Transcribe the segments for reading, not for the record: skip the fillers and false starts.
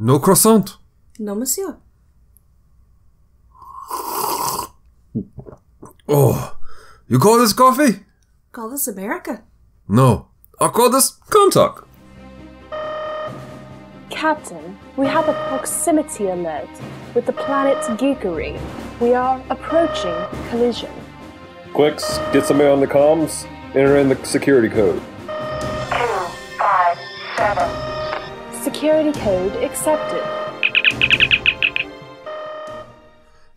No croissant. No, monsieur. Oh, you call this coffee? Call this America. No, I call this Comm Talk. Captain, we have a proximity alert with the planet Geekery. We are approaching collision. Quicks, get somebody on the comms, enter in the security code. 257. Security code accepted.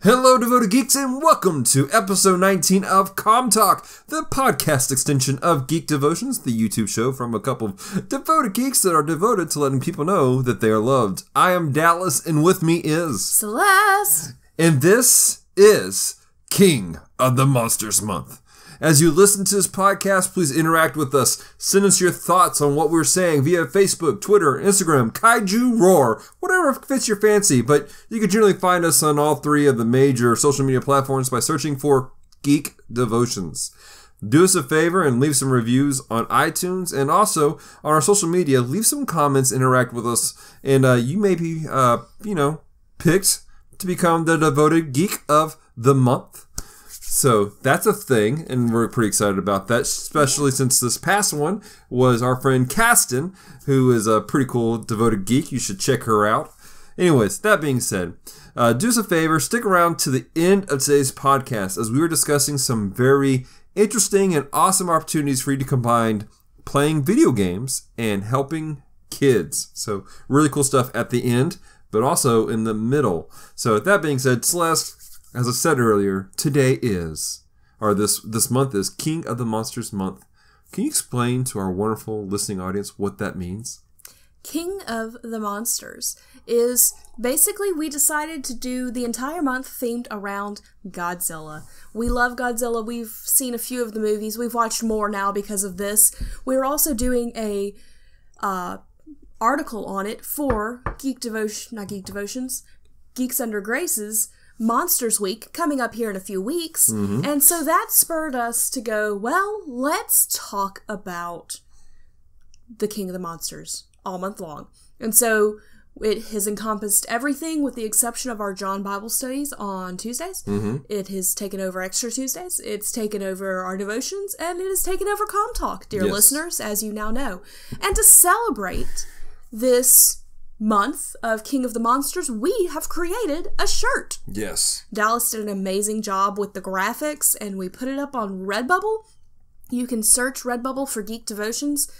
Hello, devoted geeks, and welcome to episode 19 of Comm Talk, the podcast extension of Geek Devotions, the YouTube show from a couple of devoted geeks that are devoted to letting people know that they are loved. I am Dallas, and with me is Celeste. And this is King of the Monsters Month. As you listen to this podcast, please interact with us. Send us your thoughts on what we're saying via Facebook, Twitter, Instagram, Kaiju Roar, whatever fits your fancy. But you can generally find us on all three of the major social media platforms by searching for Geek Devotions. Do us a favor and leave some reviews on iTunes, and also on our social media, leave some comments, interact with us, and you may be, picked to become the devoted geek of the month. So that's a thing, and we're pretty excited about that, especially since this past one was our friend Caston, who is a pretty cool devoted geek. You should check her out. Anyways, that being said, do us a favor, stick around to the end of today's podcast as we were discussing some very interesting and awesome opportunities for you to combine playing video games and helping kids. So really cool stuff at the end, but also in the middle. So with that being said, Celeste, as I said earlier, this month is King of the Monsters Month. Can you explain to our wonderful listening audience what that means? King of the Monsters is basically we decided to do the entire month themed around Godzilla. We love Godzilla. We've seen a few of the movies. We've watched more now because of this. We're also doing a article on it for Geeks Under Grace's Monsters Week coming up here in a few weeks. Mm-hmm. And so that spurred us to go, well, let's talk about the King of the Monsters all month long. And so it has encompassed everything with the exception of our John Bible studies on Tuesdays. Mm-hmm. It has taken over Extra Tuesdays. It's taken over our devotions, and it has taken over Comm Talk, dear listeners, as you now know. And to celebrate this month of King of the Monsters, we have created a shirt. Yes. Dallas did an amazing job with the graphics, and we put it up on Redbubble. You can search Redbubble for Geek Devotions.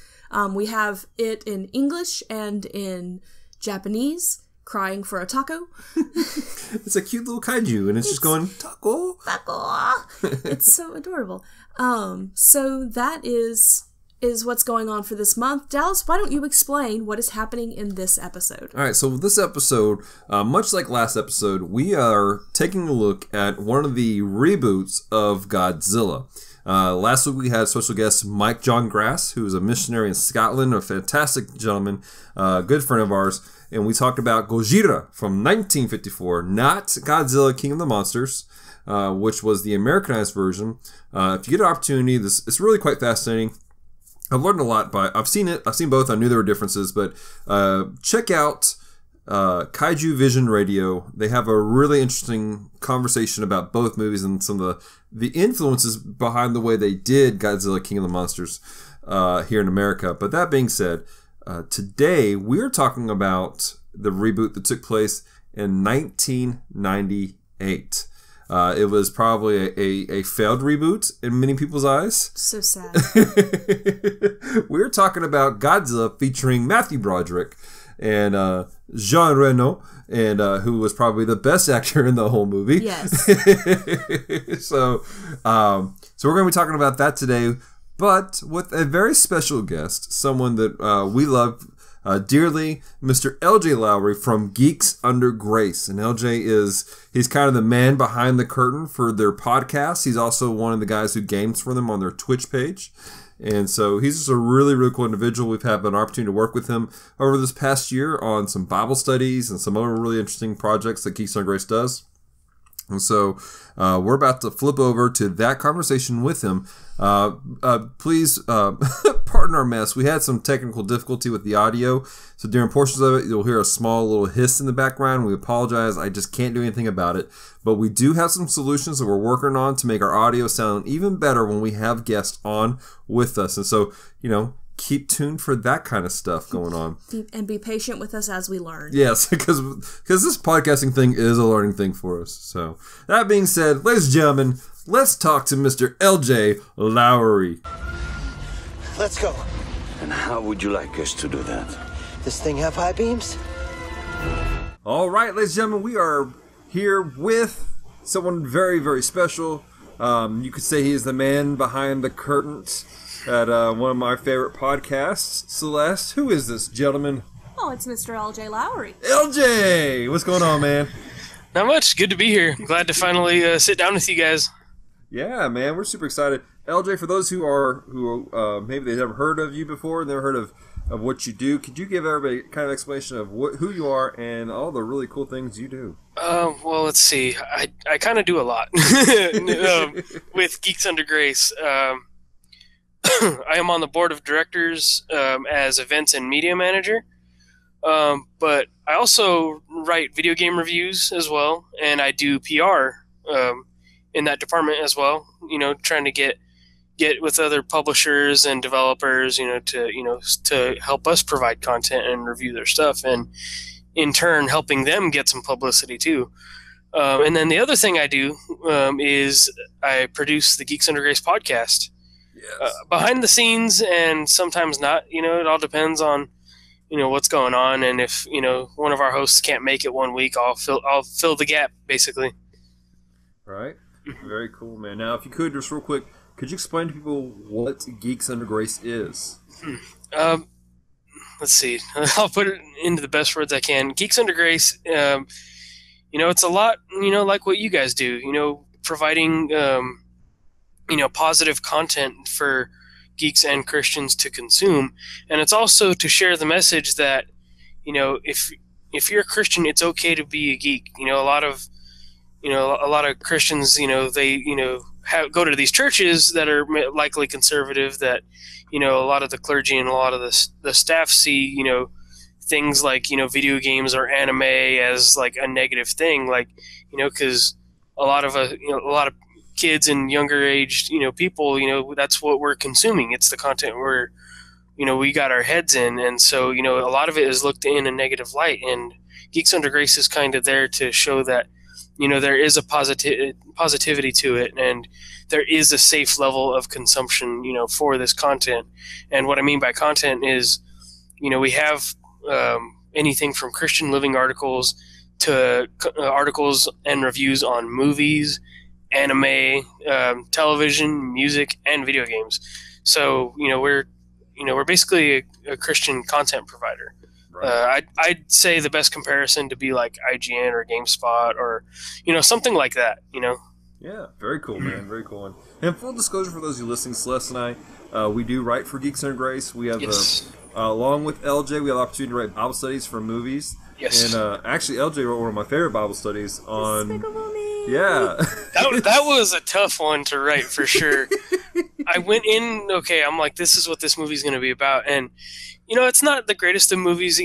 We have it in English and in Japanese, crying for a taco. It's a cute little kaiju, and it's just going, taco. Taco. It's so adorable. So that is what's going on for this month. Dallas, why don't you explain what is happening in this episode? All right, so this episode, much like last episode, we are taking a look at one of the reboots of Godzilla. Last week we had special guest Mike John Grass, who is a missionary in Scotland, a fantastic gentleman, good friend of ours, and we talked about Gojira from 1954, not Godzilla King of the Monsters, which was the Americanized version. If you get an opportunity, it's really quite fascinating. I've learned a lot I've seen both. I knew there were differences, but check out Kaiju Vision Radio. They have a really interesting conversation about both movies and some of the influences behind the way they did Godzilla King of the Monsters here in America. But that being said, today we're talking about the reboot that took place in 1998. It was probably a failed reboot in many people's eyes. So sad. We're talking about Godzilla featuring Matthew Broderick and Jean Reno, and who was probably the best actor in the whole movie. Yes. So we're going to be talking about that today, but with a very special guest, someone that we love dearly, Mr. LJ Lowery from Geeks Under Grace. And LJ he's kind of the man behind the curtain for their podcast. He's also one of the guys who games for them on their Twitch page. And so he's just a really, really cool individual. We've had an opportunity to work with him over this past year on some Bible studies and some other really interesting projects that Geeks Under Grace does. And so we're about to flip over to that conversation with him. Please pardon our mess. We had some technical difficulty with the audio. So during portions of it, you'll hear a small little hiss in the background. We apologize. I just can't do anything about it. But we do have some solutions that we're working on to make our audio sound even better when we have guests on with us. And so, keep tuned for that kind of stuff going on. And be patient with us as we learn. Yes, because this podcasting thing is a learning thing for us. So, that being said, ladies and gentlemen, let's talk to Mr. LJ Lowery. Let's go. And how would you like us to do that? This thing have high beams? All right, ladies and gentlemen, we are here with someone very, very special. You could say he is the man behind the curtains at one of my favorite podcasts. Celeste, who is this gentleman? Oh, it's Mr. LJ Lowery. LJ! What's going on, man? Not much. Good to be here. Glad to finally sit down with you guys. Yeah, man, we're super excited. LJ, for those who maybe they've never heard of you before, never heard of what you do, could you give everybody kind of explanation of who you are and all the really cool things you do? Well, let's see. I kind of do a lot with Geeks Under Grace. I am on the board of directors as events and media manager, but I also write video game reviews as well, and I do PR in that department as well. Trying to get with other publishers and developers, to help us provide content and review their stuff, and in turn helping them get some publicity too. And then the other thing I do is I produce the Geeks Under Grace podcast. Yes. Behind the scenes, and sometimes not. It all depends on what's going on, and if one of our hosts can't make it one week, I'll fill the gap basically. Right. Very cool, man. Now, if you could just real quick, could you explain to people what Geeks Under Grace is? Let's see. I'll put it into the best words I can. Geeks Under Grace. It's a lot. Like what you guys do. Providing. Positive content for geeks and Christians to consume, and it's also to share the message that if you're a Christian, it's okay to be a geek. A lot of Christians, they go to these churches that are likely conservative, that a lot of the clergy and a lot of the staff see things like video games or anime as like a negative thing, like because a lot of kids and younger aged people, that's what we're consuming. It's the content we got our heads in, and so a lot of it is looked in a negative light, and Geeks Under Grace is kind of there to show that there is a positivity to it, and there is a safe level of consumption for this content. And what I mean by content is we have anything from Christian living articles to articles and reviews on movies, anime, television, music, and video games. So we're basically a Christian content provider. Right. I'd say the best comparison to be like IGN or GameSpot or something like that. Yeah, very cool, man. Very cool. And full disclosure for those of you listening, Celeste and I, we do write for Geeks Under Grace. We have along with LJ, we have the opportunity to write Bible studies for movies. Yes. And actually, LJ wrote one of my favorite Bible studies on. Despicable Me. Yeah. that was a tough one to write for sure. I went in, I'm like, this is what this movie's going to be about. And, it's not the greatest of movies,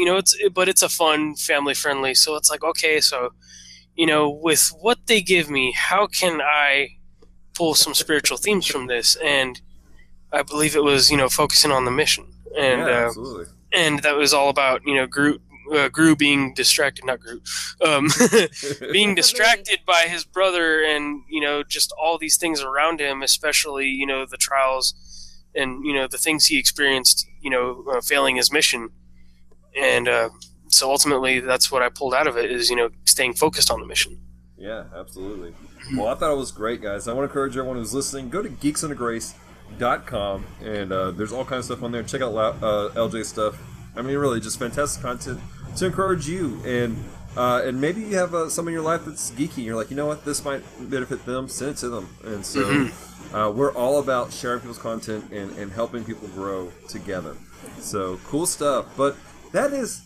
but it's a fun, family friendly. So it's like, okay, so, with what they give me, how can I pull some spiritual themes from this? And I believe it was, focusing on the mission. And, absolutely. And that was all about, Gru being distracted, not Gru, being distracted by his brother, and just all these things around him, especially the trials and the things he experienced, failing his mission, and so ultimately that's what I pulled out of it is staying focused on the mission. Yeah, absolutely. Well, I thought it was great, guys. I want to encourage everyone who's listening, go to geeksundergrace.com, and there's all kinds of stuff on there. Check out LJ's stuff. I mean, really, just fantastic content to encourage you, and maybe you have something in your life that's geeky. You're like, you know what, this might benefit them. Send it to them, and so we're all about sharing people's content and helping people grow together. So cool stuff. But that is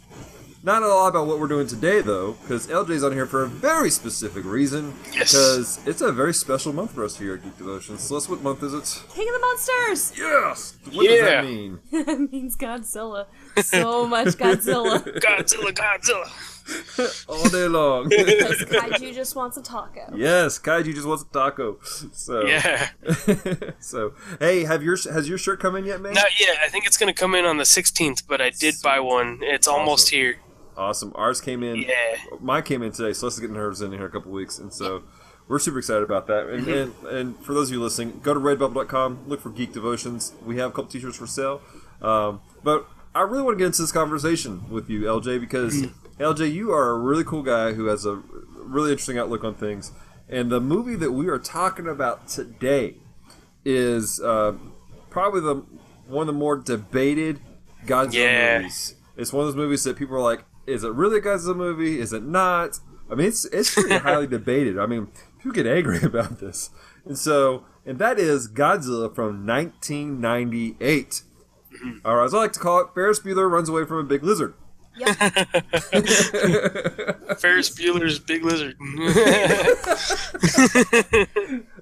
not a lot about what we're doing today, though, because LJ's on here for a very specific reason. Yes. Because it's a very special month for us here at Geek Devotion. Celeste, what month is it? King of the Monsters! Yes! What does that mean? It means Godzilla. So much Godzilla. Godzilla. All day long. Because Kaiju just wants a taco. Yes, Kaiju just wants a taco. So, Yeah. so, hey, has your shirt come in yet, man? Not yet. I think it's going to come in on the 16th, but I did buy one. It's almost here. Awesome. Ours came in. Yeah. Mine came in today. Celeste's getting hers in here in a couple weeks, and so we're super excited about that. And for those of you listening, go to redbubble.com, look for Geek Devotions. We have a couple t-shirts for sale. But I really want to get into this conversation with you, LJ, because LJ, you are a really cool guy who has a really interesting outlook on things. And the movie that we are talking about today is probably one of the more debated Godzilla movies. It's one of those movies that people are like, is it really a Godzilla movie? Is it not? I mean, it's pretty highly debated. I mean, people get angry about this. And that is Godzilla from 1998. Or as I like to call it, Ferris Bueller runs away from a big lizard. Yep. Ferris Bueller's Big Lizard.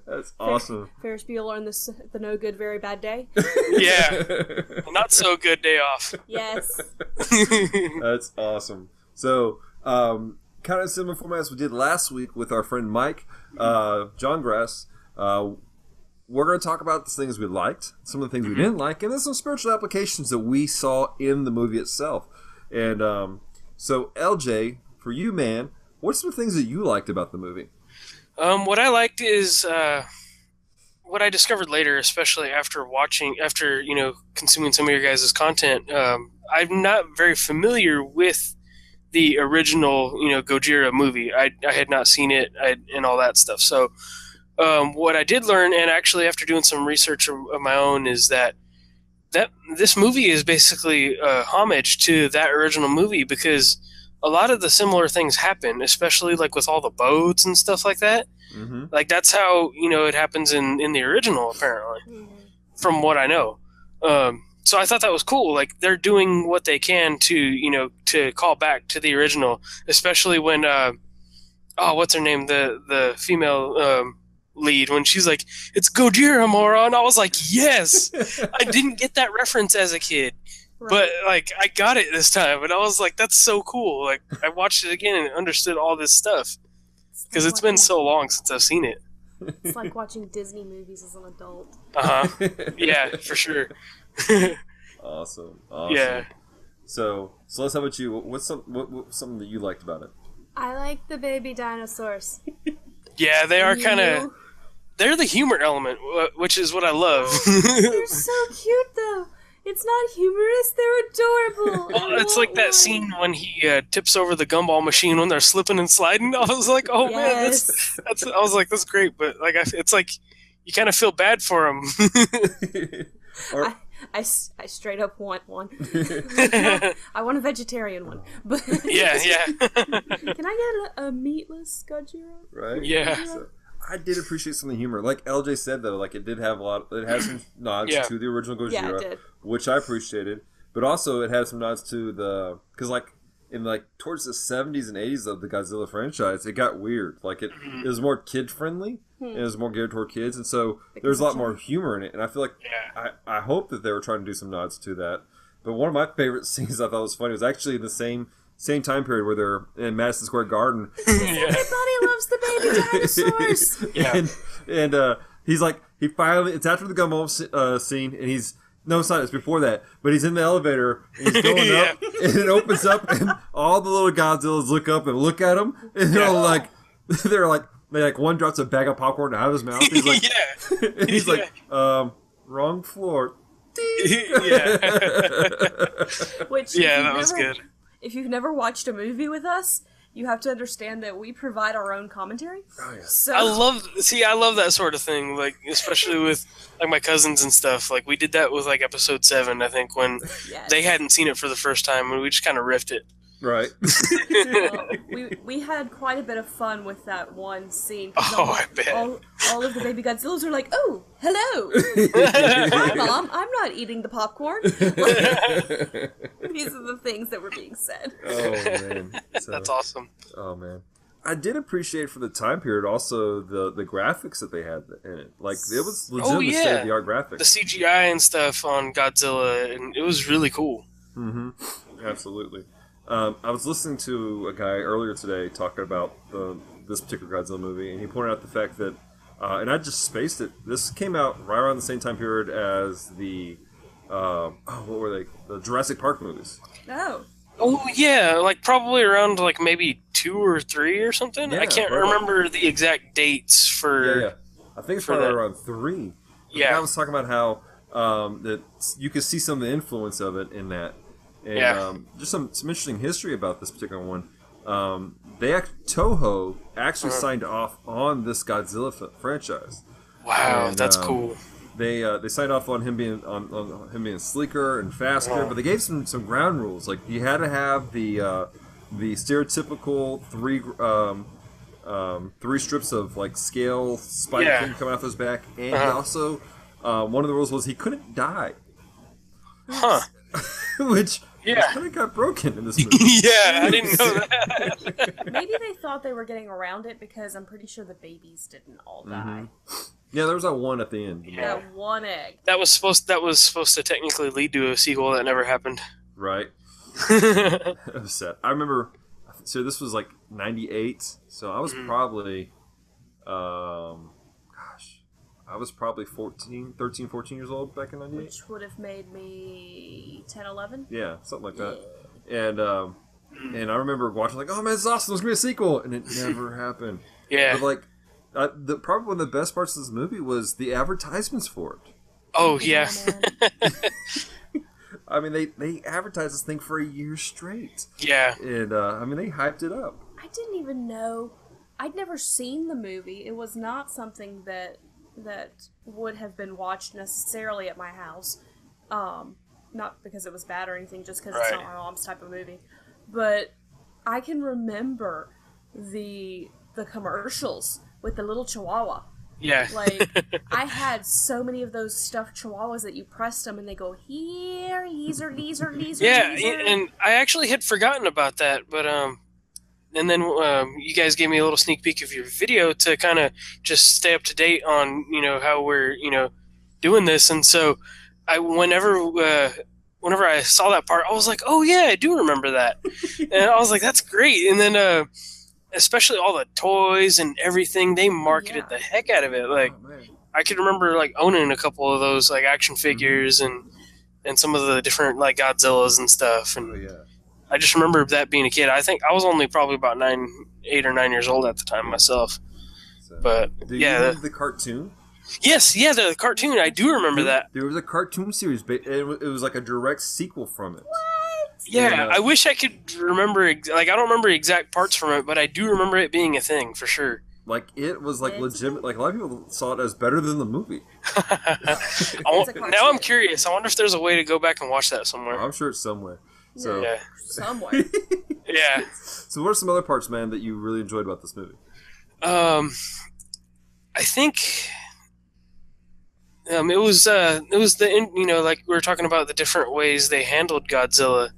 That's awesome. Ferris Bueller on the no good, very bad day. Yeah. Not so good day off. Yes. That's awesome. So, kind of similar format as we did last week with our friend Mike, John Grass. We're going to talk about the things we liked, some of the things we didn't like, and then some spiritual applications that we saw in the movie itself. And so, LJ, for you, man, what's some things that you liked about the movie? What I liked is what I discovered later, especially after consuming some of your guys' content. I'm not very familiar with the original, Gojira movie. I had not seen it and all that stuff. So what I did learn, and actually after doing some research of my own, is that this movie is basically a homage to that original movie, because a lot of the similar things happen, especially like with all the boats and stuff like that. Mm-hmm. Like that's how it happens in the original, apparently, from what I know. So I thought that was cool. Like they're doing what they can to call back to the original, especially when what's her name, the female lead, when she's like, "It's Gojira, moron!" I was like, yes. I didn't get that reference as a kid. Right. But like I got it this time, and I was like, "That's so cool!" Like I watched it again and understood all this stuff because it's been so long since I've seen it. It's like watching Disney movies as an adult. Yeah, for sure. Awesome. Yeah. So let's. How about you? What's something that you liked about it? I like the baby dinosaurs. Yeah, they are kind of. They're the humor element, which is what I love. They're so cute, though. It's not humorous, they're adorable. Well, it's like that scene when he tips over the gumball machine when they're slipping and sliding. I was like, oh man, that's. I was like, that's great, but like, it's like you kind of feel bad for him. I straight up want one. I want a vegetarian one. But yeah. Can I get a meatless Godzilla? Right. Yeah. So, I did appreciate some of the humor. Like LJ said, though, like it did have it has some nods to the original Gojira, which I appreciated. But also, it had some nods to because like in like towards the 70s and 80s of the Godzilla franchise, it got weird. Like it was more kid friendly. And it was more geared toward kids, and so there's a lot more humor in it. And I feel like I hope that they were trying to do some nods to that. But one of my favorite scenes I thought was funny was actually in the same time period where they're in Madison Square Garden. Everybody loves the baby dinosaurs. And he's like, it's after the gumball scene, and he's, no, it's not, it's before that, but he's in the elevator, and he's going up, and it opens up, and all the little Godzillas look up and look at him, and they're like, one drops a bag of popcorn out of his mouth. He's like, and he's like, wrong floor. Which, that was good. If you've never watched a movie with us, you have to understand that we provide our own commentary. Oh, yeah. So I love that sort of thing, like especially with like my cousins and stuff. Like we did that with like episode 7, I think, when they hadn't seen it for the first time, and we just kind of riffed it. Right. Well, we had quite a bit of fun with that one scene. I bet. All of the baby Godzillas are like, "Oh, hello, hi, Mom. I'm not eating the popcorn." These are the things that were being said. Oh man, That's awesome. Oh man, I did appreciate for the time period also the graphics that they had in it. Like it was legitimately state of the art graphics. The CGI and stuff on Godzilla, and it was really cool. Mm-hmm. Absolutely. I was listening to a guy earlier today talking about this particular Godzilla movie, and he pointed out the fact that, and I just spaced it. This came out right around the same time period as the what were they? The Jurassic Park movies. Oh yeah, like probably around like maybe 2 or 3 or something. Yeah, I can't right. remember the exact dates for. Yeah. I think it's probably around 3. Yeah. The guy was talking about how that you could see some of the influence of it in that. And just some interesting history about this particular one. Toho actually signed off on this Godzilla franchise. Wow, And, that's cool. They signed off on him being being sleeker and faster, but they gave some ground rules. Like you had to have the stereotypical 3 strips of like scale spike thing coming off his back, and he also one of the rules was he couldn't die. Huh. Which kind of got broken in this movie. Yeah, I didn't know that. Maybe they thought they were getting around it because I'm pretty sure the babies didn't all die. Yeah, there was that one at the end. That one egg. That was supposed to technically lead to a sequel that never happened. Right. It was sad. I remember. So this was like '98. So I was probably, I was probably 13, 14 years old back in '98. Which would have made me 10, 11? Yeah, something like that. And I remember watching like, oh man, this is awesome. There's gonna be a sequel, and it never happened. Yeah. But like, probably one of the best parts of this movie was the advertisements for it. Oh yeah. I mean, they advertised this thing for a year straight. Yeah. And I mean, they hyped it up. I didn't even know. I'd never seen the movie. It was not something that would have been watched necessarily at my house. Not because it was bad or anything, just because it's not my mom's type of movie. But I can remember the commercials with the little chihuahua. Yeah. Like, I had so many of those stuffed chihuahuas that you pressed them and they go, here, leaser. Yeah, and I actually had forgotten about that, but and then you guys gave me a little sneak peek of your video to kind of just stay up to date on, how we're, doing this. And so whenever I saw that part, I was like, oh yeah, I do remember that. And I was like, that's great. And then especially all the toys and everything, they marketed the heck out of it. Like, I could remember like owning a couple of those like action figures and some of the different like Godzillas and stuff. And I just remember that being a kid. I think I was only probably about 8 or 9 years old at the time myself. But do you remember the cartoon? Yes, yeah, the cartoon. I do remember that. There was a cartoon series. It was like a direct sequel from it. Yeah, I wish I could remember. I don't remember exact parts from it, but I do remember it being a thing for sure. Like it was like legitimate. Like a lot of people saw it as better than the movie. Now I'm curious. I wonder if there's a way to go back and watch that somewhere. I'm sure it's somewhere. So somewhere. Yeah. So what are some other parts, man, that you really enjoyed about this movie? I think it was the like we were talking about the different ways they handled Godzilla.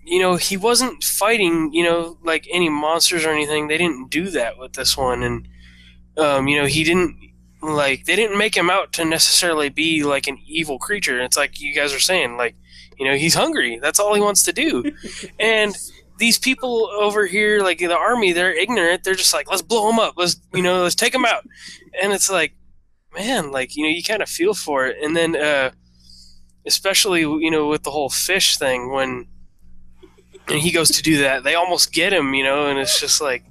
He wasn't fighting, like any monsters or anything. They didn't do that with this one. And, he didn't, they didn't make him out to necessarily be like an evil creature. It's like you guys are saying, like, he's hungry. That's all he wants to do. And these people over here, like the army, they're ignorant. They're just like, let's blow him up. Let's take him out. And it's like, man, like, you kind of feel for it. And then, especially, with the whole fish thing, when he goes to do that, they almost get him, and it's just like,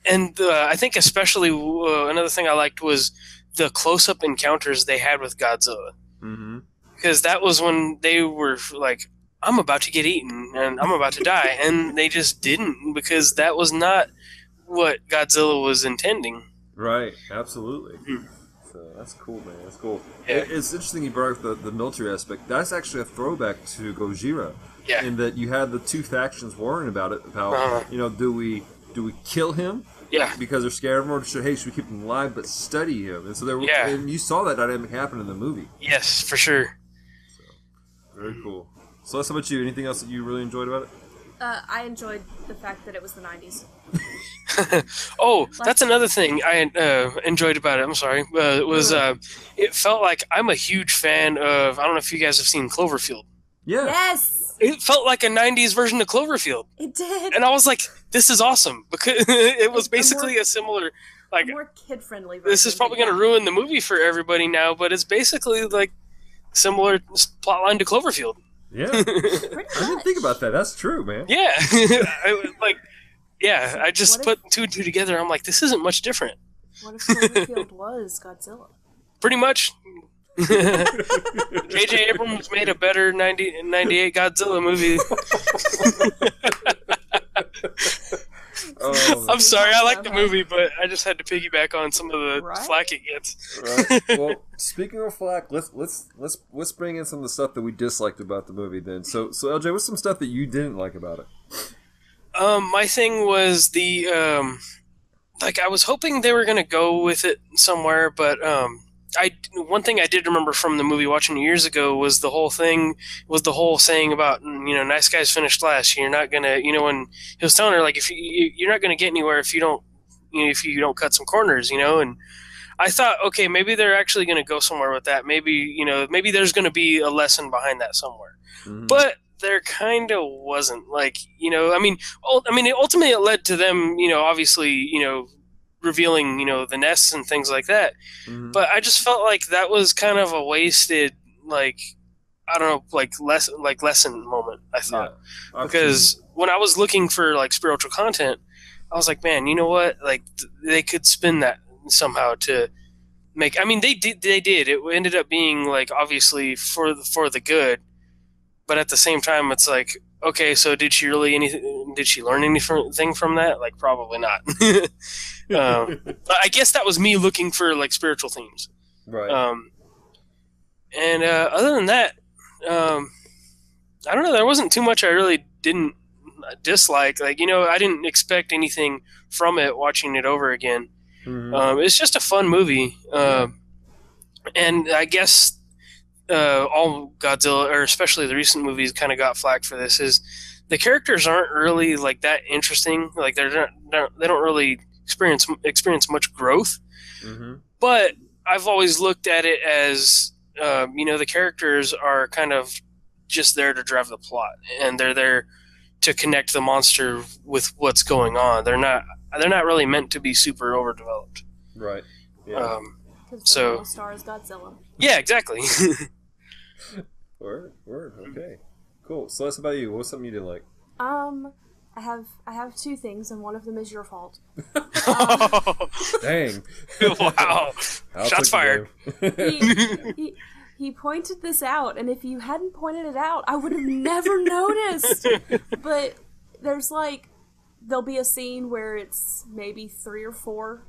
and I think especially another thing I liked was the close-up encounters they had with Godzilla. Mm-hmm. Because that was when they were like, I'm about to get eaten and I'm about to die. And they just didn't, because that was not what Godzilla was intending. Right, absolutely. Mm-hmm. So that's cool, man. That's cool. Yeah. It's interesting you brought up the military aspect. That's actually a throwback to Gojira. Yeah. And that you had the two factions warring about it. About do we kill him? Yeah. Because they're scared of him, or should we keep him alive but study him? And so and you saw that dynamic happen in the movie. Yes, for sure. So, very cool. So, how about you? Anything else that you really enjoyed about it? I enjoyed the fact that it was the 90s. That's another thing I enjoyed about it. I'm sorry. It felt like I'm a huge fan of, I don't know if you guys have seen Cloverfield. Yeah. Yes! It felt like a 90s version of Cloverfield. It did. And I was like, this is awesome. Because it was basically a similar, like, a more kid-friendly version. This is probably going to ruin the movie for everybody now, but it's basically like similar plotline to Cloverfield. Yeah. I didn't think about that. That's true, man. Yeah. I just put two and two together. I'm like, this isn't much different. What if Cloverfield was Godzilla? Pretty much. J.J. Abrams made a better 98 Godzilla movie. I'm sorry, I like the movie, but I just had to piggyback on some of the flack it gets. Right. Well, speaking of flack, let's bring in some of the stuff that we disliked about the movie. Then, so LJ, what's some stuff that you didn't like about it? My thing was the I was hoping they were gonna go with it somewhere, but one thing I did remember from the movie watching it years ago was the whole saying about, nice guys finish last. You're not gonna, when he was telling her, like, if you're not gonna get anywhere if you don't cut some corners, and I thought, okay, maybe they're actually gonna go somewhere with that. Maybe, maybe there's gonna be a lesson behind that somewhere. Mm-hmm. But there kind of wasn't, ultimately it led to them, obviously, revealing, the nests and things like that. Mm-hmm. But I just felt like that was kind of a wasted, lesson moment, I thought. Yeah, because when I was looking for, spiritual content, I was like, man, you know what? They could spin that somehow to make... they did. It ended up being, obviously for the good. But at the same time, it's like, okay, so did she learn anything from that? Probably not. But I guess that was me looking for spiritual themes. Right. And other than that, I don't know. There wasn't too much I really didn't dislike. I didn't expect anything from it watching it over again. Mm-hmm. It's just a fun movie. And I guess all Godzilla, or especially the recent movies, kind of got flack for this. Is the characters aren't really that interesting. They don't really experience much growth. Mm-hmm. But I've always looked at it as the characters are kind of just there to drive the plot, and they're there to connect the monster with what's going on. They're not really meant to be super overdeveloped. Right. Yeah. So the star is Godzilla. Yeah, exactly. Word. Okay. Cool. So that's about you. What's something you didn't like? I have two things, and one of them is your fault. Dang. Wow. Shots fired. He pointed this out, and if you hadn't pointed it out, I would have never noticed. But there'll be a scene where it's maybe 3 or 4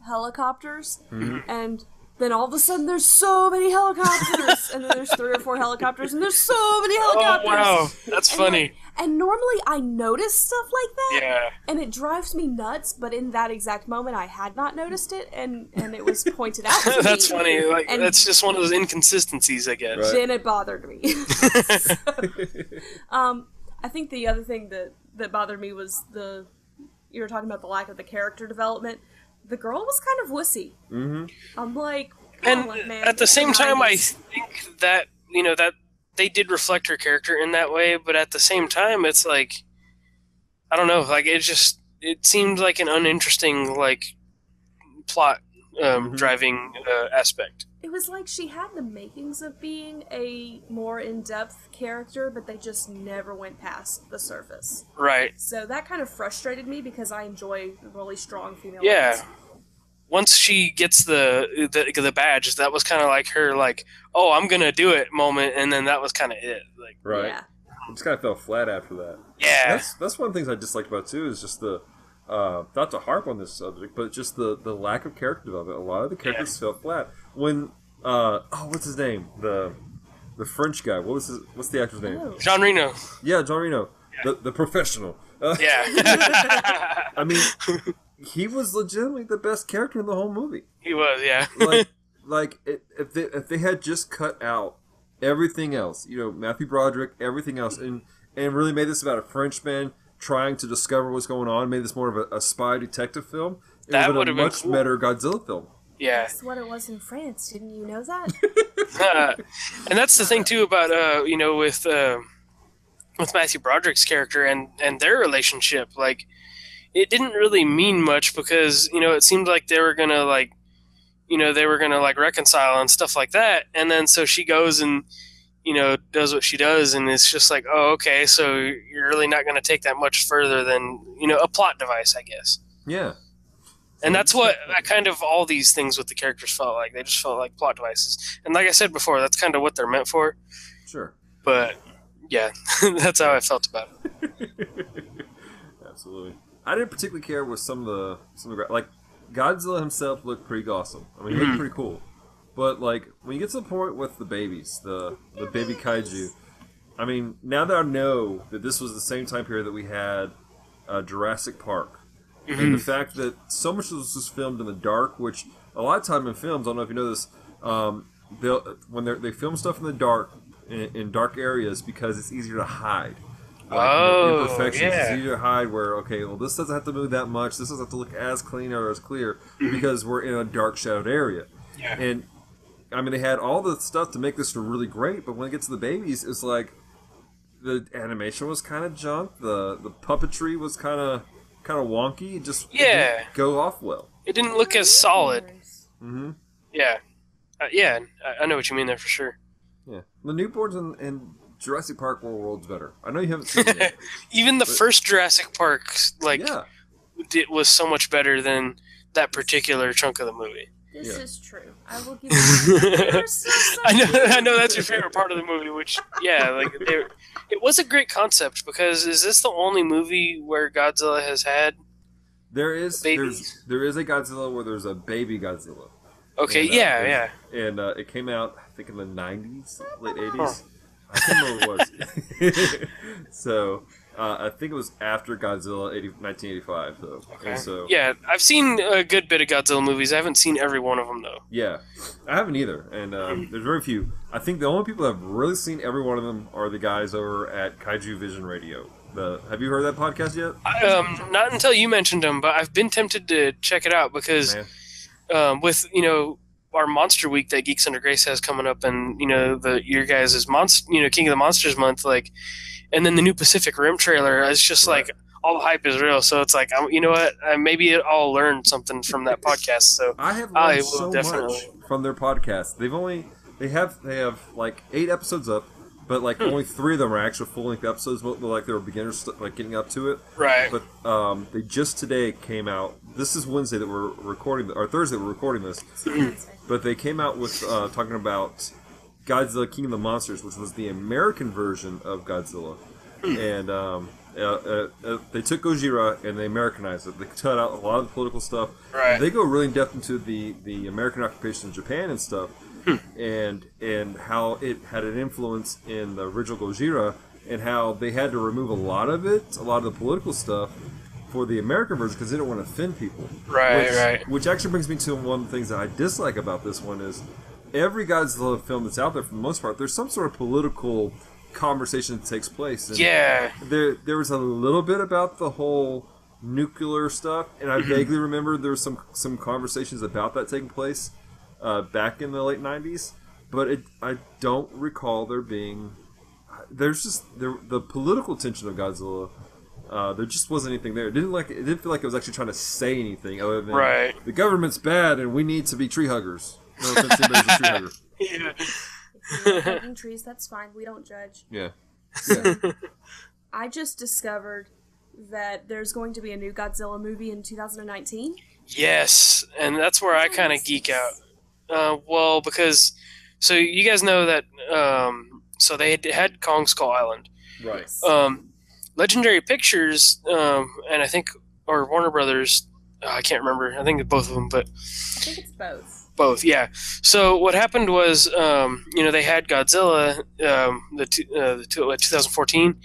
helicopters, and then all of a sudden there's so many helicopters, and then there's 3 or 4 helicopters, and there's so many helicopters. Oh, wow. That's funny. And normally I notice stuff like that, yeah, and it drives me nuts, but in that exact moment I had not noticed it, and it was pointed out to me. That's funny. That's just one of those inconsistencies, I guess. Right. Then it bothered me. I think the other thing that bothered me was you were talking about the lack of the character development. The girl was kind of wussy. Mm-hmm. I'm like, man, at the same time, I think that that they did reflect her character in that way, but at the same time, it's I don't know, it seemed like an uninteresting plot driving aspect. It was like she had the makings of being a more in-depth character, but they just never went past the surface. Right. So that kind of frustrated me because I enjoy really strong female leads. leads. Once she gets the badge, that was kind of like her oh, I'm gonna do it moment, and then that was kind of it. Right. Yeah. I just kind of fell flat after that. Yeah. That's one of the things I disliked about it too, is just the not to harp on this subject, but just the lack of character development. A lot of the characters felt flat. When what's his name? The the French guy. What's the actor's name? Oh. Jean Reno. Yeah, John Reno, the professional. Yeah. I mean, he was legitimately the best character in the whole movie. He was, yeah. If they had just cut out everything else, Matthew Broderick, everything else, and really made this about a Frenchman trying to discover what's going on, made this more of a spy detective film, it would have been a much better Godzilla film. Yeah. That's what it was in France. Didn't you know that? And that's the thing too about with Matthew Broderick's character and their relationship. Like, it didn't really mean much because it seemed like they were gonna reconcile and stuff like that. And then so she goes and does what she does, and it's just like, oh, okay, so you're really not gonna take that much further than a plot device, I guess. Yeah. And that's what kind of all these things with the characters felt like. They just felt like plot devices. And like I said before, that's kind of what they're meant for. Sure. But, yeah, that's how I felt about it. Absolutely. I didn't particularly care with some of the like, Godzilla himself looked pretty awesome. I mean, he looked pretty cool. But, like, when you get to the point with the babies, the baby kaiju, I mean, now that I know that this was the same time period that we had Jurassic Park, and the fact that so much of this was filmed in the dark, which a lot of time in films, I don't know if you know this, when they film stuff in the dark, in dark areas, because it's easier to hide. Like, imperfections. Yeah. It's easier to hide where, okay, well, this doesn't have to move that much, this doesn't have to look as clean or as clear, because we're in a dark, shadowed area. Yeah. And, I mean, they had all the stuff to make this really great, but when it gets to the babies, it's like, the animation was kind of junk, the puppetry was kind of wonky. It just didn't go off well. It didn't look as solid. Mm-hmm. Yeah. I know what you mean there for sure. Yeah. The newborns in Jurassic Park world's better. I know you haven't seen it yet. Even the first Jurassic Park, it was so much better than that particular chunk of the movie. This is true. I will give you that. I know that's your favorite part of the movie, which, it was a great concept, because is this the only movie where Godzilla has had babies? There is a Godzilla where there's a baby Godzilla. Okay, and, And it came out, I think, in the 90s, late 80s. I can't remember what it was. So, I think it was after Godzilla 1985, though. Okay. So, yeah, I've seen a good bit of Godzilla movies. I haven't seen every one of them, though. Yeah, I haven't either. And there's very few. I think the only people that have really seen every one of them are the guys over at Kaiju Vision Radio. Have you heard that podcast yet? Not until you mentioned them, but I've been tempted to check it out because with, our Monster Week that Geeks Under Grace has coming up, and, your guys' King of the Monsters month, like, and then the new Pacific Rim trailer, it's just like, all the hype is real. So it's like, you know what? Maybe I'll learn something from that podcast. So I have learned so much from their podcast. They have like 8 episodes up, but like only 3 of them are actual full-length episodes. Like they were beginners, like getting up to it. Right. But they just today came out. This is Wednesday that we're recording, or Thursday we're recording this. But they came out with talking about Godzilla King of the Monsters, which was the American version of Godzilla. And they took Gojira and they Americanized it. They cut out a lot of the political stuff. Right. They go really in depth into the American occupation of Japan and stuff, and how it had an influence in the original Gojira, and how they had to remove a lot of the political stuff, for the American version because they don't want to offend people. Right. Which actually brings me to one of the things that I dislike about this one is every Godzilla film that's out there, for the most part, there's some sort of political conversation that takes place. And there was a little bit about the whole nuclear stuff, and I vaguely remember there was some conversations about that taking place back in the late 90s, but I don't recall there being... the political tension of Godzilla. There just wasn't anything there. It didn't feel like it was actually trying to say anything other than the government's bad and we need to be tree huggers. No offense to anybody's a tree hugger. Yeah. If you're hugging trees, that's fine. We don't judge. Yeah. I just discovered that there's going to be a new Godzilla movie in 2019. Yes, and that's where I kind of geek out. Well, because so you guys know that so they had Kong Skull Island. Right. Legendary Pictures, and I think, or Warner Brothers, I can't remember. I think it's both of them, but I think it's both. Both, yeah. So what happened was, they had Godzilla, 2014,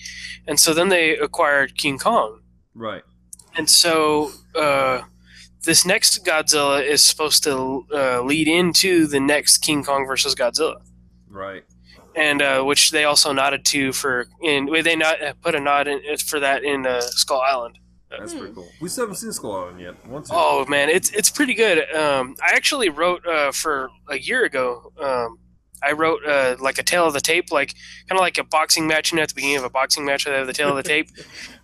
and so then they acquired King Kong. Right. And so this next Godzilla is supposed to lead into the next King Kong versus Godzilla. Right. And which they also nodded to put a nod in, for that in Skull Island. That's pretty cool. We still haven't seen Skull Island yet. Oh man, it's pretty good. I actually wrote for a year ago. I wrote like a tail of the tape, like kind of like a boxing match. At the beginning of a boxing match, I have the tail of the tape.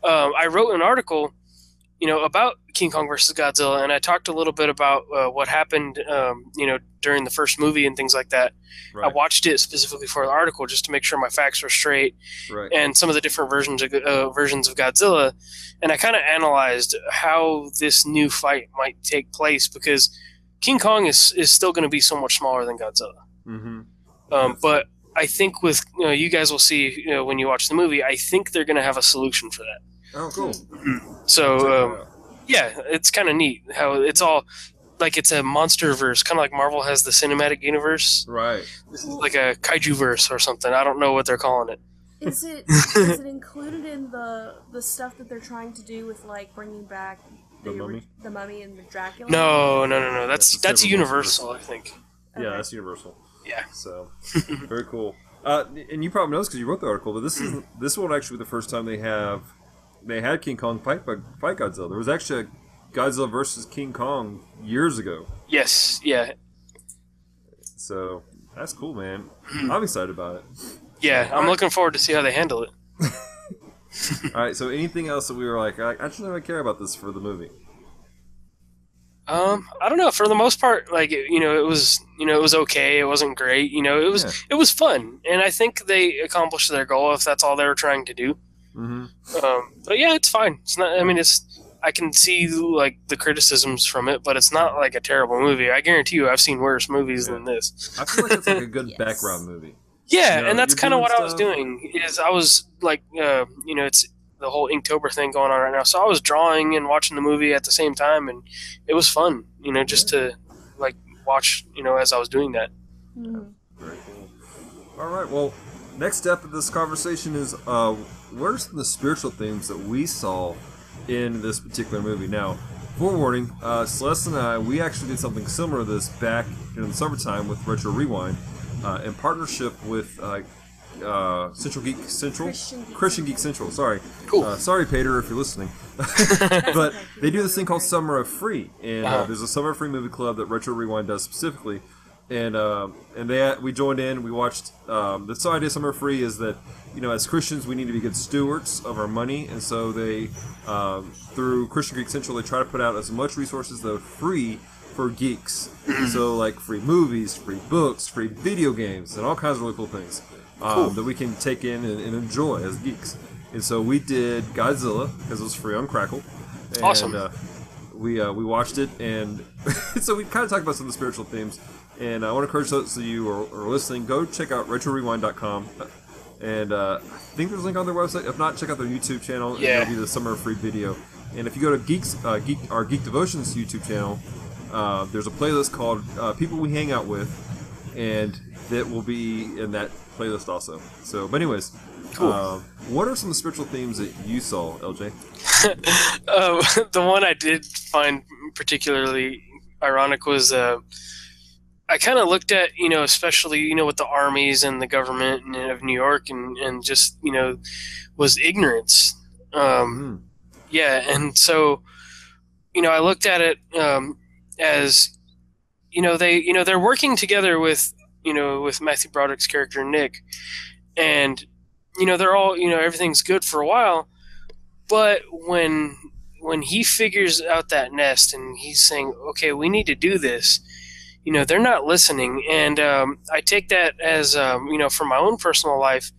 I wrote an article, about King Kong versus Godzilla, and I talked a little bit about what happened, during the first movie and things like that. Right. I watched it specifically for the article just to make sure my facts were straight, right, and some of the different versions of Godzilla, and I kind of analyzed how this new fight might take place because King Kong is still going to be so much smaller than Godzilla. Mm-hmm. But I think with you guys will see when you watch the movie, I think they're going to have a solution for that. Oh, cool. So, yeah, it's kind of neat how it's all like it's a monster verse, kind of like Marvel has the cinematic universe. Right. This is like a kaiju verse or something. I don't know what they're calling it. Is it included in the stuff that they're trying to do with like bringing back the Mummy and the Dracula? No. That's Universal, I think. Yeah, that's Universal. Yeah. So very cool. And you probably know this because you wrote the article, but this won't actually be the first time they had King Kong fight Godzilla. There was actually a Godzilla versus King Kong years ago. Yes, yeah. So that's cool, man. I'm excited about it. Yeah, I'm looking forward to see how they handle it. All right. So anything else that we were like, I actually don't care about this for the movie? I don't know. For the most part, like it was okay. It wasn't great. It was fun, and I think they accomplished their goal if that's all they were trying to do. Mm-hmm. But yeah, it's fine. It's not. I mean, I can see like the criticisms from it, but it's not like a terrible movie. I guarantee you, I've seen worse movies than this. I feel like it's like a good background movie. Yeah, and that's kind of what I was doing. Is I was like, it's the whole Inktober thing going on right now. So I was drawing and watching the movie at the same time, and it was fun. Just to like watch. As I was doing that. Mm. Very cool. All right. Well, next step of this conversation is what are some of the spiritual themes that we saw in this particular movie? Now, forewarning, Celeste and I, we actually did something similar to this back in the summertime with Retro Rewind in partnership with Christian Geek Central. Sorry. Cool. Sorry, Pater, if you're listening. But they do this thing called Summer of Free, and there's a Summer of Free movie club that Retro Rewind does specifically. And we joined in. We watched. The idea of Summer Free is that as Christians we need to be good stewards of our money, and so they through Christian Geek Central they try to put out as much resources that are free for geeks. So like free movies, free books, free video games, and all kinds of really cool things that we can take in and enjoy as geeks. And so we did Godzilla because it was free on Crackle. And, awesome. We watched it, and so we kind of talked about some of the spiritual themes. And I want to encourage those of you who are listening, go check out RetroRewind.com. And I think there's a link on their website. If not, check out their YouTube channel. Yeah. It'll be the Summer of Free video. And if you go to our Geek Devotions YouTube channel, there's a playlist called People We Hang Out With. And that will be in that playlist also. So, but anyways, cool. What are some of the spiritual themes that you saw, LJ? The one I did find particularly ironic was I kind of looked at, especially, with the armies and the government of New York and just, was ignorance. Yeah, and so, I looked at it as, they're working together with Matthew Broderick's character, Nick, and, they're all, everything's good for a while, but when he figures out that nest and he's saying, okay, we need to do this, they're not listening. And I take that as, for my own personal life,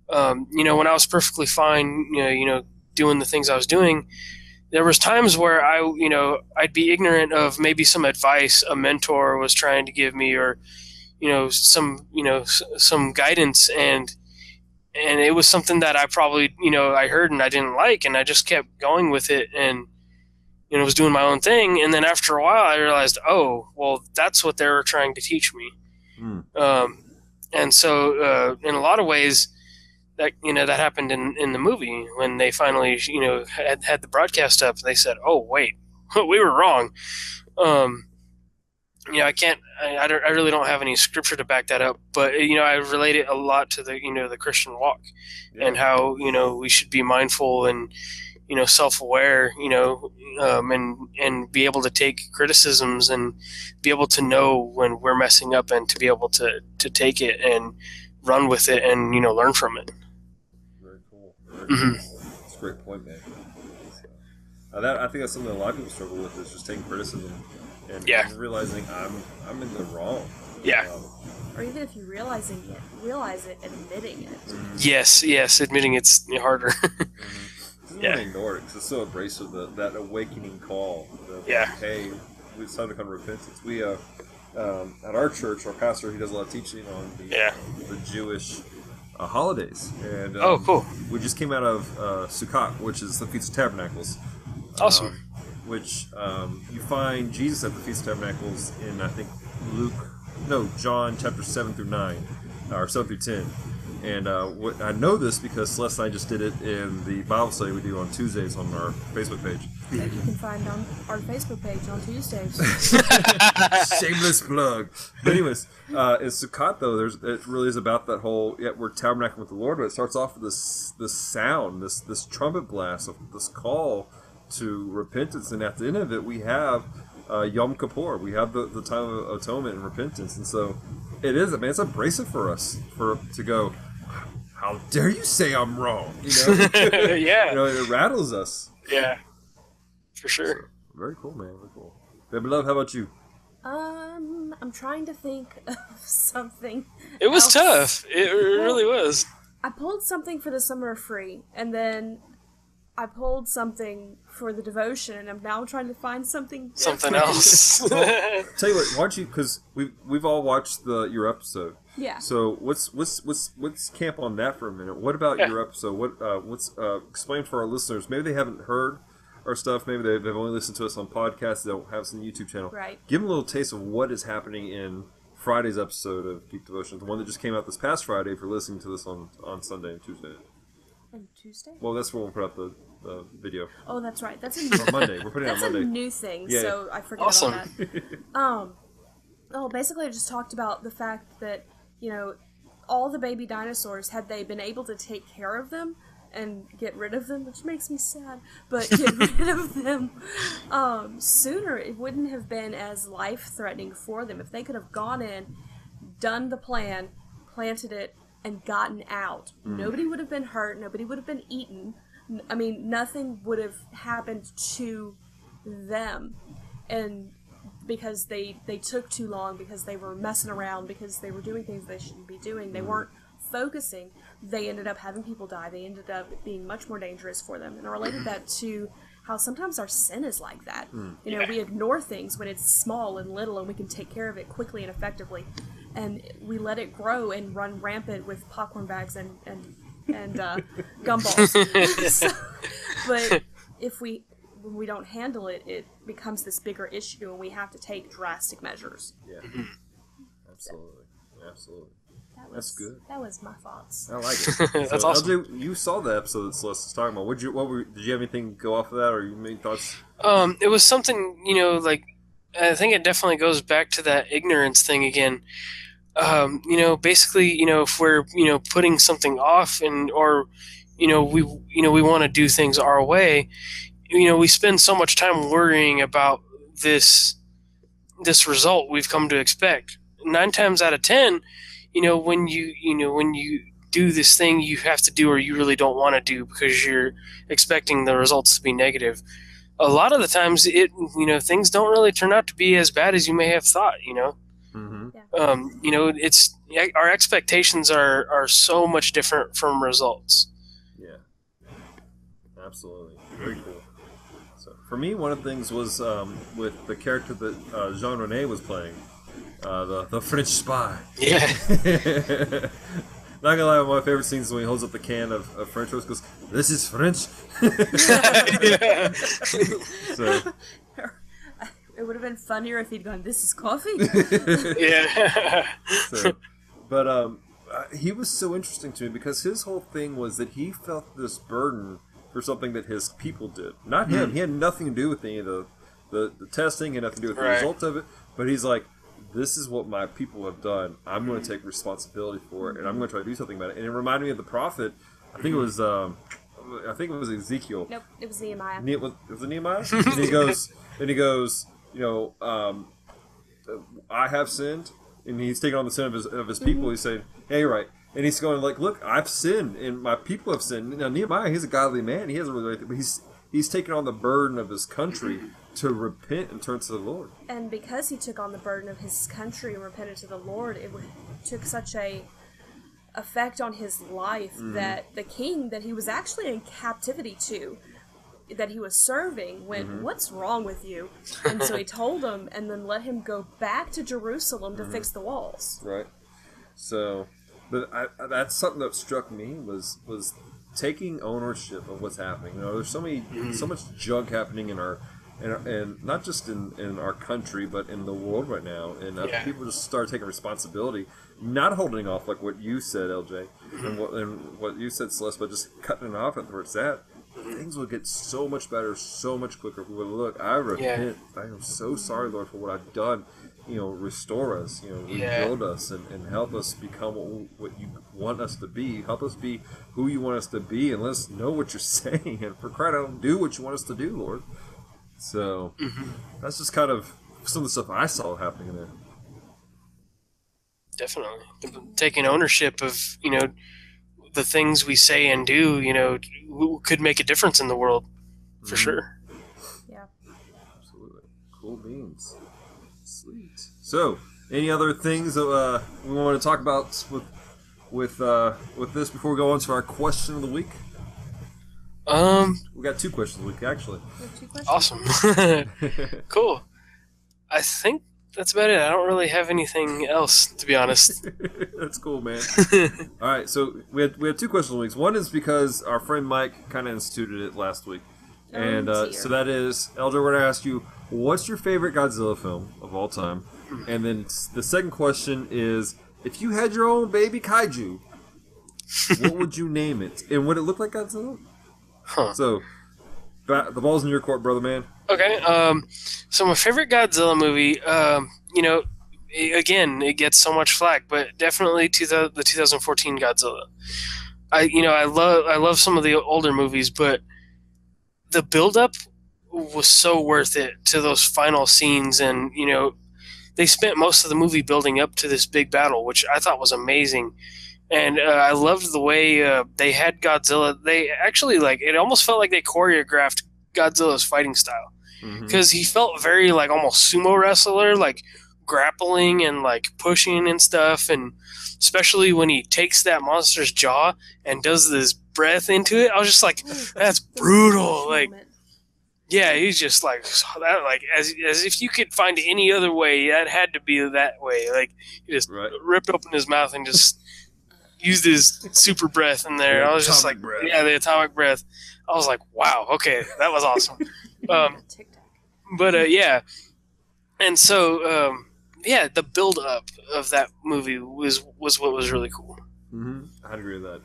when I was perfectly fine, doing the things I was doing, there was times where I'd be ignorant of maybe some advice a mentor was trying to give me or, some guidance. And it was something that I probably, I heard and I didn't like, and I just kept going with it. And was doing my own thing. And then after a while, I realized, oh, well, that's what they were trying to teach me. And so, in a lot of ways, that that happened in the movie when they finally had the broadcast up. They said, "Oh, wait, we were wrong." I really don't have any scripture to back that up, but I relate it a lot to the Christian walk, and how we should be mindful and self-aware, and be able to take criticisms and be able to know when we're messing up, and to be able to take it and run with it and learn from it. Very cool. That's a great point, man. I think that's something a lot of people struggle with, is just taking criticism and realizing I'm in the wrong. Or even if you realize it, admitting it. Yes, admitting it's harder. I don't ignore it because it's so abrasive, that awakening call. Hey, it's time to come to repentance. We at our church, our pastor, he does a lot of teaching on the Jewish holidays, and cool. We just came out of Sukkot, which is the Feast of Tabernacles. Awesome. Which you find Jesus at the Feast of Tabernacles in, I think, John chapter 7 through 9, or 7 through 10. And I know this because Celeste and I just did it in the Bible study we do on Tuesdays on our Facebook page. That you can find on our Facebook page on Tuesdays. Shameless plug. But anyways, in Sukkot, though, it really is about that whole, we're tabernacling with the Lord, but it starts off with this sound, this trumpet blast, this call to repentance, and at the end of it, we have Yom Kippur. We have the time of atonement and repentance, and so it is. I mean, it's abrasive for us to go, how dare you say I'm wrong? It rattles us. Yeah, for sure. So, very cool, man. Very cool. Baby Love, how about you? I'm trying to think of something. It was tough. It really was. I pulled something for the summer free, and then I pulled something for the devotion, and I'm now trying to find something different. Something else. Well, tell you what, why don't you? Because we've all watched your episode. Yeah. So let's camp on that for a minute. What about your episode? What's explain for our listeners? Maybe they haven't heard our stuff. Maybe they've only listened to us on podcasts. They don't have us on the YouTube channel. Right. Give them a little taste of what is happening in Friday's episode of Geek Devotion, the one that just came out this past Friday. If you're listening to this on Sunday and Tuesday. On Tuesday? Well, that's when we'll put up the video. Oh, that's right. That's a new on Monday. We're putting it on Monday. That's a new thing, so I forget about that. Basically, I just talked about the fact that, all the baby dinosaurs, had they been able to take care of them and get rid of them, which makes me sad, but get rid of them sooner, it wouldn't have been as life-threatening for them. If they could have gone in, done the plan, planted it, and gotten out, nobody would have been hurt, nobody would have been eaten. I mean, nothing would have happened to them. And because they took too long, because they were messing around, because they were doing things they shouldn't be doing, they weren't focusing, they ended up having people die. They ended up being much more dangerous for them. And I related that to how sometimes our sin is like that. We ignore things when it's small and little, and we can take care of it quickly and effectively. And we let it grow and run rampant with popcorn bags and gumballs. But when we don't handle it, it becomes this bigger issue, and we have to take drastic measures. Yeah, absolutely. That's good. That was my thoughts. I like it. That's awesome. LJ, you saw the episode that Celeste was talking about. Did you have anything go off of that, or you made thoughts? It was something, I think it definitely goes back to that ignorance thing again. Basically, if we're, putting something off or we want to do things our way, we spend so much time worrying about this result we've come to expect. 9 times out of 10, when you do this thing you have to do or you really don't want to do because you're expecting the results to be negative, a lot of the times things don't really turn out to be as bad as you may have thought. It's our expectations are so much different from results. Yeah, absolutely. Very cool. So for me, one of the things was with the character that Jean Rene was playing, the French spy. Yeah. Not gonna lie, one of my favorite scenes is when he holds up the can of French roast, goes, "This is French." So. It would have been funnier if he'd gone, "This is coffee." Yeah. So, but he was so interesting to me because his whole thing was that he felt this burden for something that his people did, not him. He had nothing to do with any of the testing, had nothing to do with the result of it. But he's like, this is what my people have done. I'm going to take responsibility for it, and I'm going to try to do something about it. And it reminded me of the prophet. I think it was Ezekiel. Nope, it was Nehemiah. Was it Nehemiah? and he goes, you know, I have sinned, and he's taking on the sin of his people. He's saying, hey, you're right. And he's going like, look, I've sinned, and my people have sinned. Now Nehemiah, he's a godly man. He hasn't really, but he's taken on the burden of his country to repent and turn to the Lord. And because he took on the burden of his country and repented to the Lord, it took such a effect on his life that the king that he was actually in captivity to, that he was serving, went, what's wrong with you? And so he told him and then let him go back to Jerusalem to fix the walls. Right. So, but that's something that struck me was taking ownership of what's happening. You know, there's so much junk happening in our and not just in our country, but in the world right now. And people just start taking responsibility, not holding off like what you said, LJ, and what you said, Celeste, but just cutting it off at where it's at. Things will get so much better, so much quicker. If we would look, I repent. I am so sorry, Lord, for what I've done. You know, restore us. You know, rebuild us and help us become what you want us to be. Help us be who you want us to be, and let us know what you're saying. And for crying out, do what you want us to do, Lord. So that's just kind of some of the stuff I saw happening there. Definitely. Taking ownership of, you know, the things we say and do, you know, could make a difference in the world, for sure. Yeah. Absolutely. Cool beans. Sweet. So, any other things that we want to talk about with this before we go on to our question of the week? We got 2 questions of the week, actually. We have 2 questions. Awesome. Cool. I think that's about it. I don't really have anything else, to be honest. That's cool, man. All right, so we had 2 questions of the week. One is because our friend Mike kind of instituted it last week. And so that is, Elder, we're going to ask you, what's your favorite Godzilla film of all time? And then the second question is, if you had your own baby kaiju, what would you name it? And would it look like Godzilla? Huh. So, the ball's in your court, brother man. Okay, so my favorite Godzilla movie, you know, again, it gets so much flack, but definitely the 2014 Godzilla. I love some of the older movies, but the build-up was so worth it to those final scenes, and, you know, they spent most of the movie building up to this big battle, which I thought was amazing. And I loved the way they had Godzilla. They actually, like, it almost felt like they choreographed Godzilla's fighting style. Because he felt very, like, almost sumo wrestler, like, grappling and, like, pushing and stuff. And especially when he takes that monster's jaw and does this breath into it, I was just like, that's brutal. Like, yeah, he's just like that, like as if you could find any other way, that had to be that way. Like, he just ripped open his mouth and just used his super breath in there. I was just like, the atomic breath. I was like, wow, okay, that was awesome. Yeah. And so, the build up of that movie was what was really cool. I'd agree with that.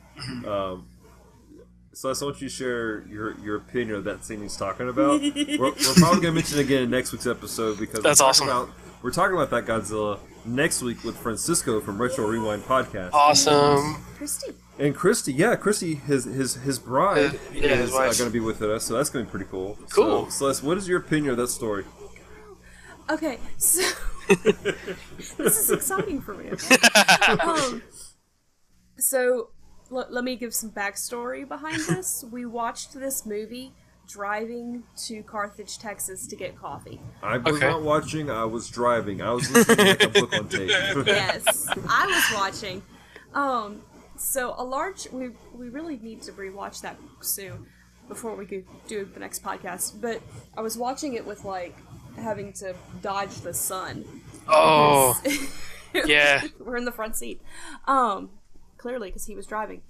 So I want you to share your opinion of that scene he's talking about. We're probably going to mention it again in next week's episode because that's awesome. We're talking about that Godzilla next week with Francisco from Retro Rewind Podcast. Awesome. Christy, his bride is going to be with us, so that's going to be pretty cool. Cool. So, Celeste, what is your opinion of that story? Okay, so this is exciting for me. Okay? So let me give some backstory behind this. We watched this movie driving to Carthage, Texas to get coffee. I was not watching, I was driving. I was listening like a book on tape. Yes, I was watching. So we really need to rewatch that soon before we could do the next podcast. But I was watching it with, like, having to dodge the sun. Oh, yeah. We're in the front seat. clearly because he was driving.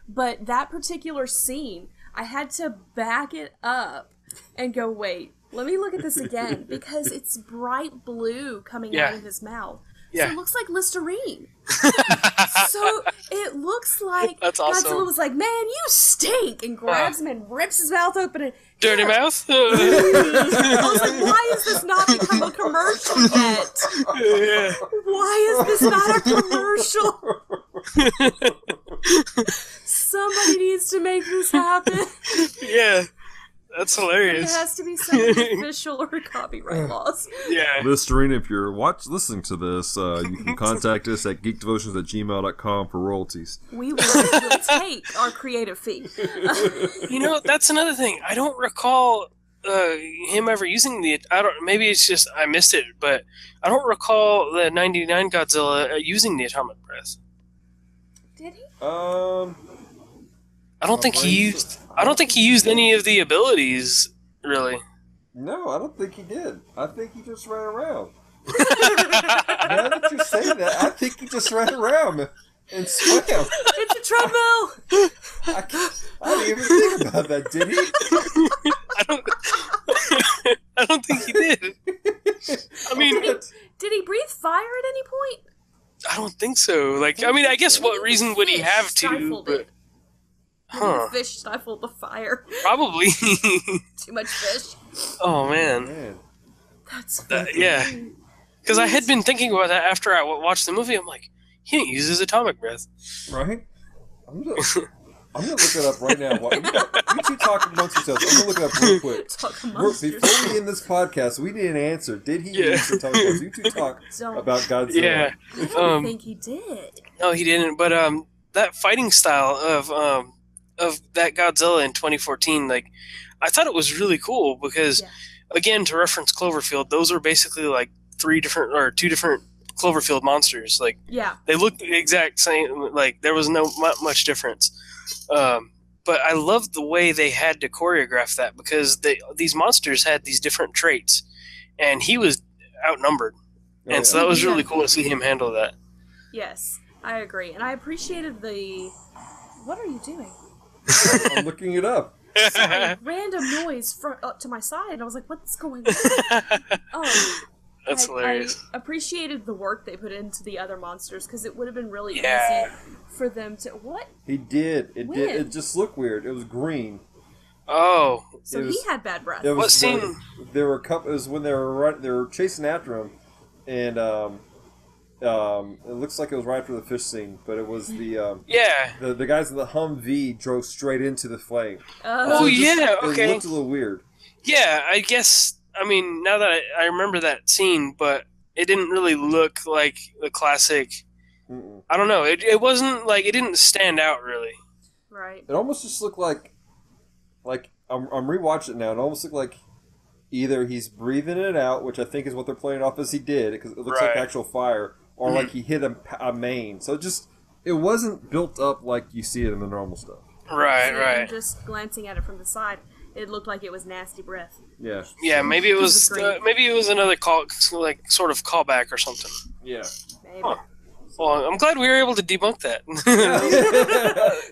But that particular scene, I had to back it up and go, wait, let me look at this again, because it's bright blue coming out of his mouth. Yeah. So it looks like Listerine. So it looks like That's awesome. Godzilla was like, man, you stink, and grabs him and rips his mouth open. And, Dirty mouth? I was like, why has this not become a commercial yet? Yeah. Why is this not a commercial? Somebody needs to make this happen. Yeah. That's It hilarious. has to be something official or copyright laws. Yeah. Listerine, if you're listening to this, you can contact us at geekdevotions@gmail.com for royalties. We will take our creative fee. You know, that's another thing. I don't recall him ever using the... Maybe it's just I missed it, but I don't recall the 99 Godzilla using the atomic breath. Did he? I don't think he used any of the abilities, really. No, I don't think he did. I think he just ran around. Now that you say that, I think he just ran around and swam. It's a treadmill! I didn't even think about that, did he? I don't think he did. I mean... Did he breathe fire at any point? I don't think so. Like, I mean, I guess what reason would he have to? But, The fish stifled the fire. probably. Too much fish. Oh man. That's yeah. Because I had been thinking about that after I watched the movie. I'm like, he didn't use his atomic breath. Right? I'm gonna look it up right now. You two talk amongst yourselves. I'm gonna look it up real quick. Before we end this podcast, we need an answer. Did he use the atomic breath? You two talk about Godzilla. Yeah. I don't think he did. No, he didn't. But that fighting style of that Godzilla in 2014, like, I thought it was really cool because, again, to reference Cloverfield, those are basically like two different Cloverfield monsters. Like, they looked the exact same. Like, there was no much difference. But I loved the way they had to choreograph that because these monsters had these different traits, and he was outnumbered, so that was really cool to see him handle that. Yes, I agree, and I appreciated the. What are you doing? I'm looking it up. Sorry, random noise up to my side, and I was like, "What's going on?" That's hilarious. I appreciated the work they put into the other monsters because it would have been really easy for them to. What? He did. It did. It just looked weird. It was green. Oh. So he had bad breath. What scene? There were a couple. It was when they were chasing after him, and it looks like it was right after the fish scene, but it was the guys in the Humvee drove straight into the flame. Okay. It looked a little weird. Yeah, I guess. I mean, now that I remember that scene, but it didn't really look like the classic. Mm-mm. I don't know. It wasn't like it didn't stand out really. Right. It almost just looked like I'm rewatching it now. It almost looked like either he's breathing it out, which I think is what they're playing off as he did, because it looks like actual fire, or like he hit a main. So it wasn't built up like you see it in the normal stuff. Right. And just glancing at it from the side, it looked like it was nasty breath. Yeah. Yeah, maybe it was another sort of callback or something. Yeah. Maybe. Huh. Well, I'm glad we were able to debunk that.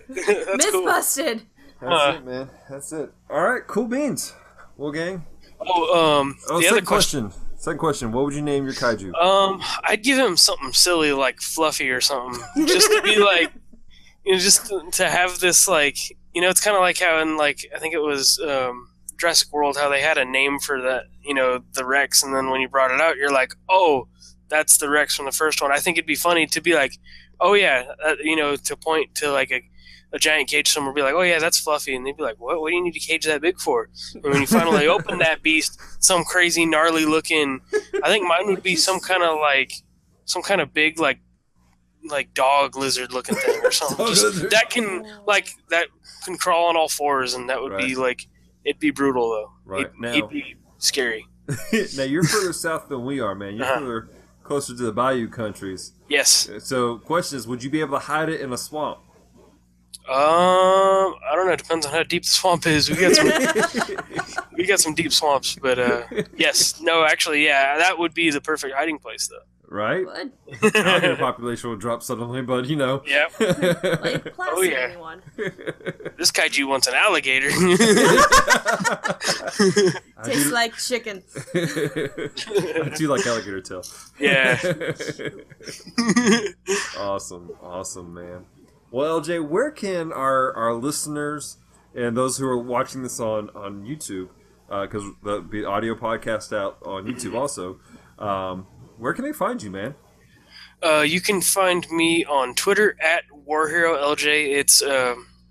That's Myth cool. busted. That's it, man. That's it. All right, cool beans. Well, gang. The other question. Second question. What would you name your kaiju? I'd give him something silly like Fluffy or something, just to be like, just to have this like, it's kind of like how in like I think it was Jurassic World how they had a name for that, the Rex, and then when you brought it out, you're like, oh, that's the Rex from the first one. I think it'd be funny to be like, oh yeah, to point to like a giant cage somewhere, be like, oh yeah, that's Fluffy, and they'd be like, what do you need a cage that big for? And when you finally open that beast, some crazy gnarly looking, I think mine would be some kind of big like dog lizard looking thing or something. That can crawl on all fours, and that would be like, it'd be brutal though. Right. He'd be scary. Now you're further south than we are, man. You're further closer to the bayou countries. Yes. So, question is, would you be able to hide it in a swamp? I don't know. It depends on how deep the swamp is. We got some deep swamps, but yes, no, actually, yeah, that would be the perfect hiding place, though. Right? Would. Alligator population will drop suddenly, but you know. Yep. Like plastic Oh, yeah. anyone. This kaiju wants an alligator. Tastes like chicken. I do like alligator tail. Yeah. Awesome, man. Well, LJ, where can our listeners and those who are watching this on YouTube, because there'll be audio podcast out on YouTube also, where can they find you, man? You can find me on Twitter at WarHeroLJ. It's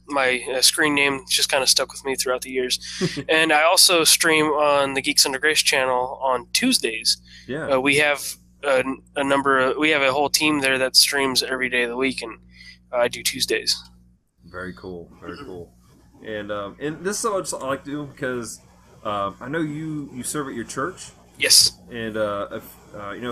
my screen name just kind of stuck with me throughout the years. And I also stream on the Geeks Under Grace channel on Tuesdays. Yeah. We have we have a whole team there that streams every day of the week, and I do Tuesdays. Very cool. And this is what I like to do because I know you serve at your church. Yes. And if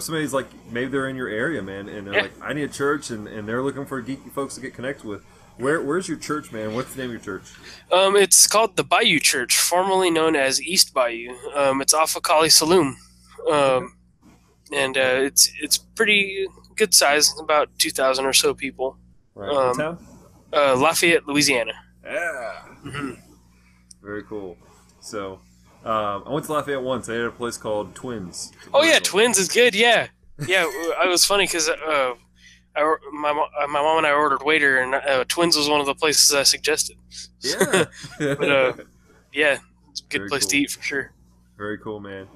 somebody's like, maybe they're in your area, man, and they're like, I need a church, and they're looking for geeky folks to get connected with. Where's your church, man? What's the name of your church? It's called the Bayou Church, formerly known as East Bayou. It's off of Kali Saloon. And it's pretty good size, about 2,000 or so people. Right. What town? Lafayette, Louisiana. Yeah. Very cool. So, I went to Lafayette once. They had a place called Twins. Oh yeah, Twins is good. Yeah. It was funny because my mom and I ordered waiter, and Twins was one of the places I suggested. Yeah. But yeah, it's a good Very place cool. to eat for sure. Very cool, man.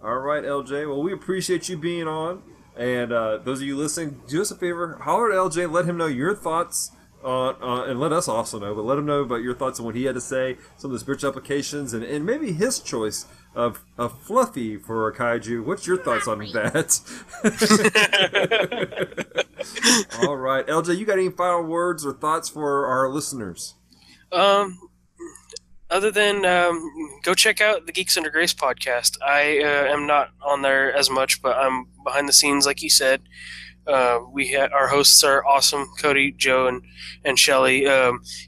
All right, LJ. Well, we appreciate you being on. And those of you listening, do us a favor. Holler at LJ. Let him know your thoughts and let us also know. But let him know about your thoughts on what he had to say, some of the spiritual applications, and maybe his choice of Fluffy for a kaiju. What's your thoughts on that? All right. LJ, you got any final words or thoughts for our listeners? Other than go check out the Geeks Under Grace podcast. I am not on there as much, but I'm behind the scenes, like you said. Our hosts are awesome, Cody, Joe, and Shelly.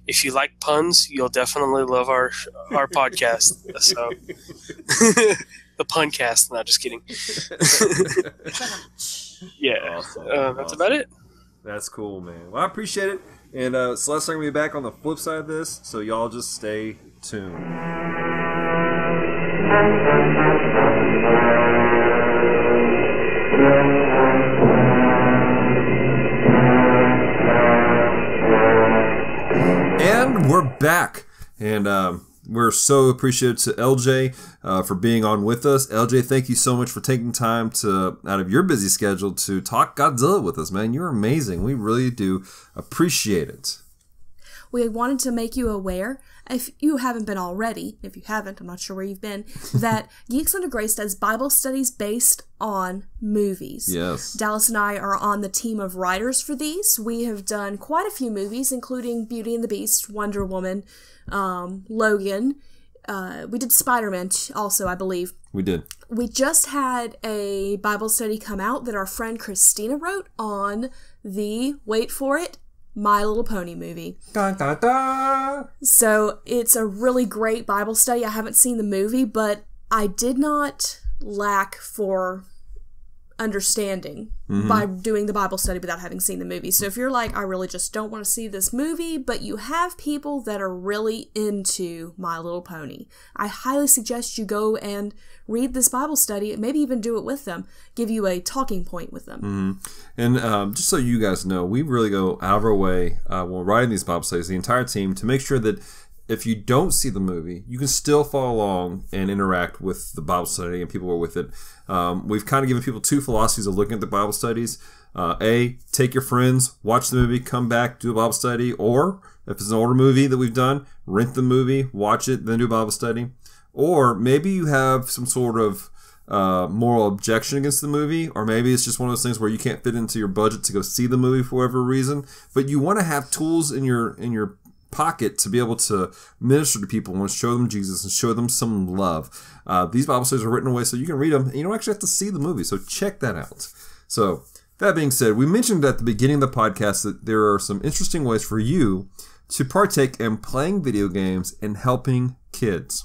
If you like puns, you'll definitely love our podcast. So the puncast. Not just kidding. Yeah, that's about it. That's cool, man. Well, I appreciate it. And Celeste, I'm going to be back on the flip side of this, so y'all just stay tuned. And we're back. And we're so appreciative to LJ for being on with us. LJ, thank you so much for taking time out of your busy schedule to talk Godzilla with us, man. You're amazing. We really do appreciate it. We wanted to make you aware, if you haven't been already, if you haven't, I'm not sure where you've been, that Geeks Under Grace does Bible studies based on movies. Yes. Dallas and I are on the team of writers for these. We have done quite a few movies, including Beauty and the Beast, Wonder Woman, Logan. We did Spider-Man also, I believe. We did. We just had a Bible study come out that our friend Christina wrote on the, wait for it, My Little Pony movie. Da, da, da. So it's a really great Bible study. I haven't seen the movie, but I did not lack for understanding by doing the Bible study without having seen the movie. So if you're like, I really just don't want to see this movie, but you have people that are really into My Little Pony, I highly suggest you go and read this Bible study, maybe even do it with them, give you a talking point with them. And just so you guys know, we really go out of our way when we're writing these Bible studies, the entire team, to make sure that if you don't see the movie, you can still follow along and interact with the Bible study and people who are with it. We've kind of given people two philosophies of looking at the Bible studies. Take your friends, watch the movie, come back, do a Bible study. Or, if it's an older movie that we've done, rent the movie, watch it, then do a Bible study. Or maybe you have some sort of moral objection against the movie, or maybe it's just one of those things where you can't fit into your budget to go see the movie for whatever reason, but you want to have tools in your pocket to be able to minister to people and show them Jesus and show them some love. These Bible studies are written away so you can read them and you don't actually have to see the movie, so check that out. So that being said, we mentioned at the beginning of the podcast that there are some interesting ways for you to partake in playing video games and helping kids.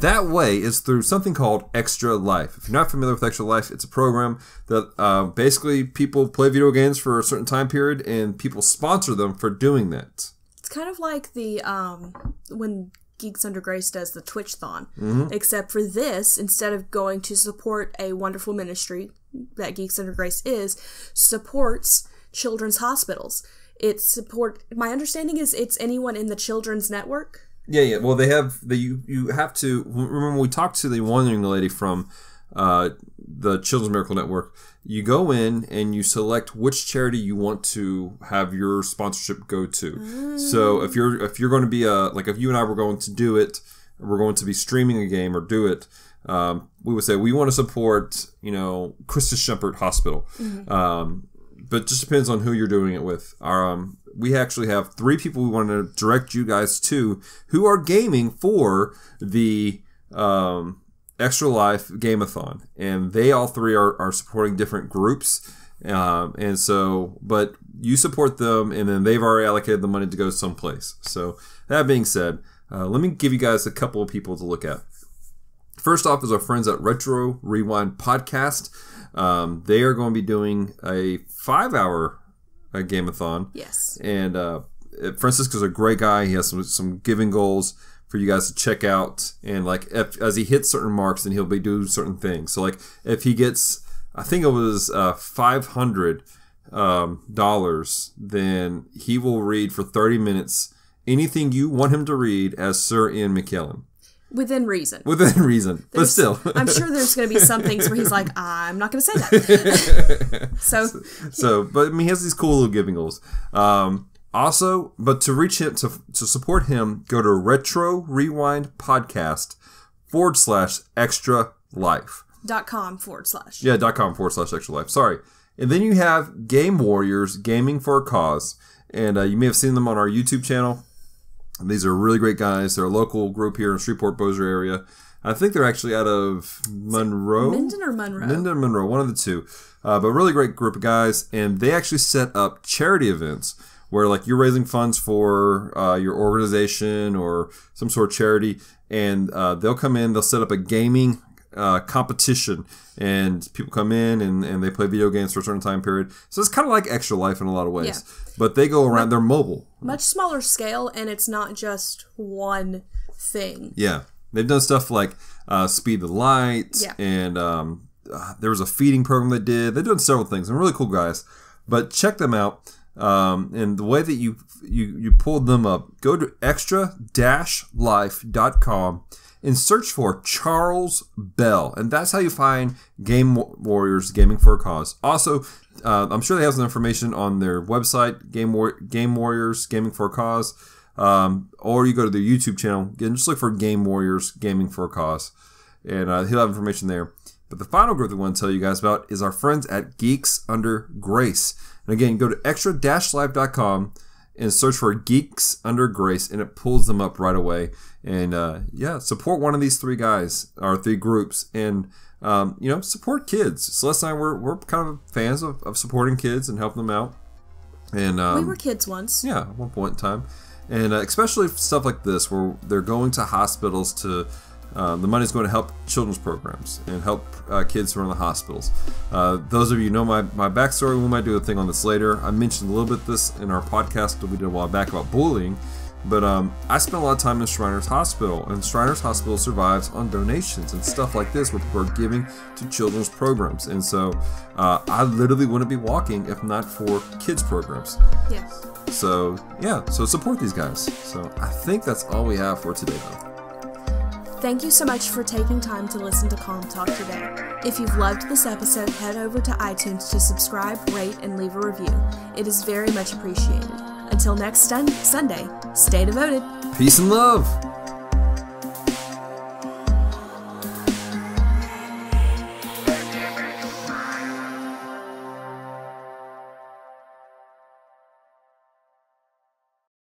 That way is through something called Extra Life. If you're not familiar with Extra Life, it's a program that basically people play video games for a certain time period and people sponsor them for doing that. It's kind of like the when Geeks Under Grace does the Twitch-thon, except for this, instead of going to support a wonderful ministry that Geeks Under Grace supports children's hospitals. My understanding is it's anyone in the children's network. Yeah. Well, you have to remember when we talked to the one young lady from the Children's Miracle Network. You go in and you select which charity you want to have your sponsorship go to. So if you're going to be like if you and I were going to do it, we're going to be streaming a game or do it. We would say we want to support, Christus Shepherd Hospital. But it just depends on who you're doing it with. We actually have 3 people we want to direct you guys to who are gaming for the Extra Life Gameathon. And they all 3 are supporting different groups. But you support them, and then they've already allocated the money to go someplace. So that being said, let me give you guys a couple of people to look at. First off is our friends at Retro Rewind Podcast. They are going to be doing a 5-hour Gameathon. Yes. And Francisco's a great guy. He has some giving goals for you guys to check out. And as he hits certain marks, then he'll be doing certain things. So if he gets, I think it was $500, then he will read for 30 minutes anything you want him to read as Sir Ian McKellen. Within reason. But still. I'm sure there's going to be some things where he's like, I'm not going to say that. But he has these cool little giving goals. Also, but to reach him, to support him, go to Retro Rewind Podcast /Extra Life. .com/. Yeah, .com/Extra Life. Sorry. And then you have Game Warriors Gaming for a Cause. And you may have seen them on our YouTube channel. These are really great guys. They're a local group here in Shreveport, Bossier area. I think they're actually out of Monroe. Minden or Monroe? Minden or Monroe, one of the two. But really great group of guys. And they actually set up charity events where you're raising funds for your organization or some sort of charity. And they'll come in, they'll set up a gaming competition. And people come in and they play video games for a certain time period. So it's kind of like Extra Life in a lot of ways. Yeah. But they go around, they're mobile. Much smaller scale, and it's not just one thing. Yeah. They've done stuff like Speed the Light, and there was a feeding program they did. They've done several things. They're really cool guys. But check them out. And the way that you pulled them up, go to extra-life.com and search for Charles Bell. And that's how you find Game Warriors Gaming for a Cause. Also, I'm sure they have some information on their website, Game Warriors Gaming for a Cause. Or you go to their YouTube channel and just look for Game Warriors Gaming for a Cause. And he'll have information there. But the final group that I want to tell you guys about is our friends at Geeks Under Grace. And again, go to extra-life.com and search for Geeks Under Grace, and it pulls them up right away. And support one of these 3 guys, or 3 groups, and support kids. Celeste and I, we're kind of fans of supporting kids and helping them out. And we were kids once. Yeah, at one point in time. And especially stuff like this, where they're going to hospitals to. The money's going to help children's programs and help kids who are in the hospitals. Those of you who know my backstory, we might do a thing on this later. I mentioned a little bit this in our podcast that we did a while back about bullying. But I spent a lot of time in Shriners Hospital, and Shriners Hospital survives on donations and stuff like this where people are giving to children's programs. And so I literally wouldn't be walking if not for kids programs. Yes. So support these guys. So I think that's all we have for today, though. Thank you so much for taking time to listen to Comm Talk today. If you've loved this episode, head over to iTunes to subscribe, rate, and leave a review. It is very much appreciated. Until next Sunday, stay devoted. Peace and love.